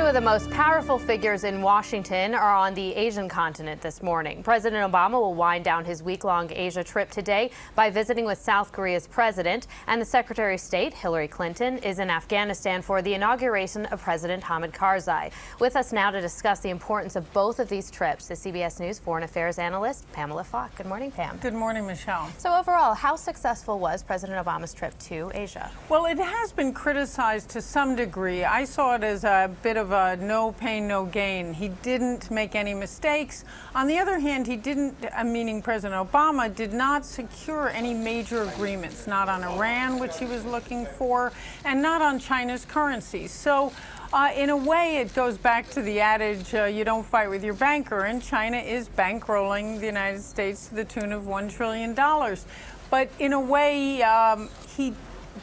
Two of the most powerful figures in Washington are on the Asian continent this morning. President Obama will wind down his week-long Asia trip today by visiting with South Korea's president, and the Secretary of State, Hillary Clinton, is in Afghanistan for the inauguration of President Karzai. With us now to discuss the importance of both of these trips is CBS News foreign affairs analyst Pamela Falk. Good morning, Pam. Good morning, Michelle. So overall, how successful was President Obama's trip to Asia? Well, it has been criticized to some degree. I saw it as a bit of a no pain, no gain. He didn't make any mistakes. On the other hand, he didn't, meaning President Obama, did not secure any major agreements, not on Iran, which he was looking for, and not on China's currency. So in a way, it goes back to the adage, you don't fight with your banker, and China is bankrolling the United States to the tune of $1 trillion. But in a way, he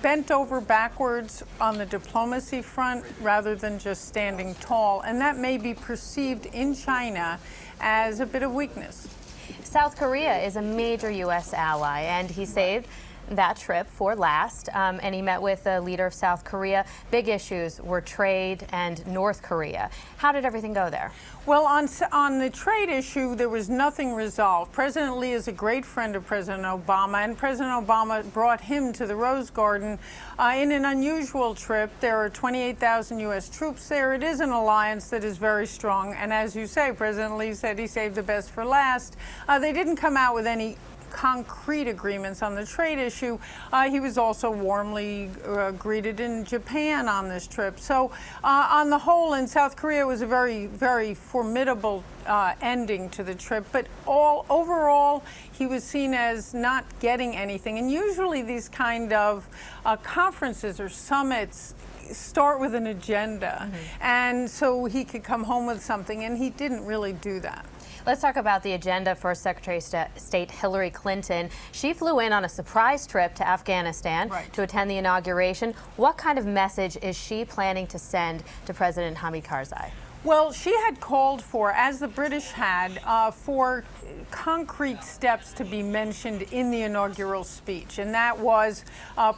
bent over backwards on the diplomacy front rather than just standing tall, and that may be perceived in China as a bit of weakness. South Korea is a major U.S. ally, and he saved that trip for last, and he met with the leader of South Korea. Big issues were trade and North Korea. How did everything go there? Well, on the trade issue, there was nothing resolved. President Lee is a great friend of President Obama, and President Obama brought him to the Rose Garden in an unusual trip. There are 28,000 U.S. troops there. It is an alliance that is very strong, and as you say, President Lee said he saved the best for last. They didn't come out with any concrete agreements on the trade issue. He was also warmly greeted in Japan on this trip. So on the whole, in South Korea, it was a very, very formidable ending to the trip. But overall, he was seen as not getting anything. And usually these kind of conferences or summits start with an agenda. And so he could come home with something, and he didn't really do that. Let's talk about the agenda for Secretary of State Hillary Clinton. She flew in on a surprise trip to Afghanistan to attend the inauguration. What kind of message is she planning to send to President Karzai? Well, she had called for, as the British had, for concrete steps to be mentioned in the inaugural speech. And that was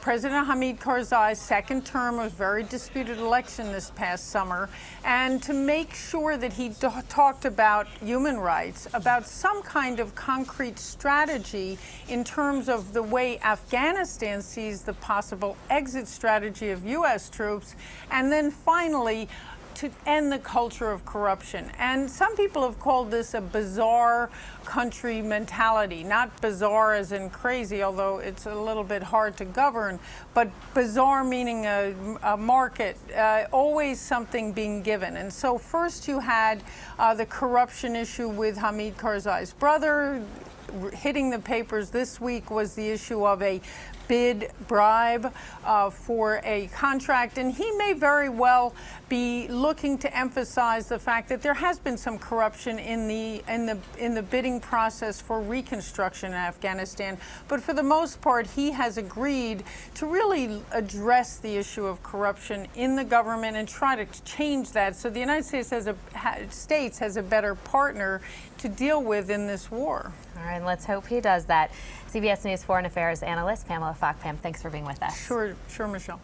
President Karzai's second term, was a very disputed election this past summer, and to make sure that he talked about human rights, about some kind of concrete strategy in terms of the way Afghanistan sees the possible exit strategy of U.S. troops, and then finally, to end the culture of corruption. And some people have called this a bizarre country mentality. Not bizarre as in crazy, although it's a little bit hard to govern, but bizarre meaning a market, always something being given. And so first you had the corruption issue with Hamid Karzai's brother. Hitting the papers this week was the issue of a bid bribe for a contract, and he may very well be looking to emphasize the fact that there has been some corruption in the bidding process for reconstruction in Afghanistan. But for the most part, he has agreed to really address the issue of corruption in the government and try to change that so the United States has a better partner to deal with in this war. All right, let's hope he does that. CBS News foreign affairs analyst Pamela Falk. Pam, thanks for being with us. Sure, Michelle.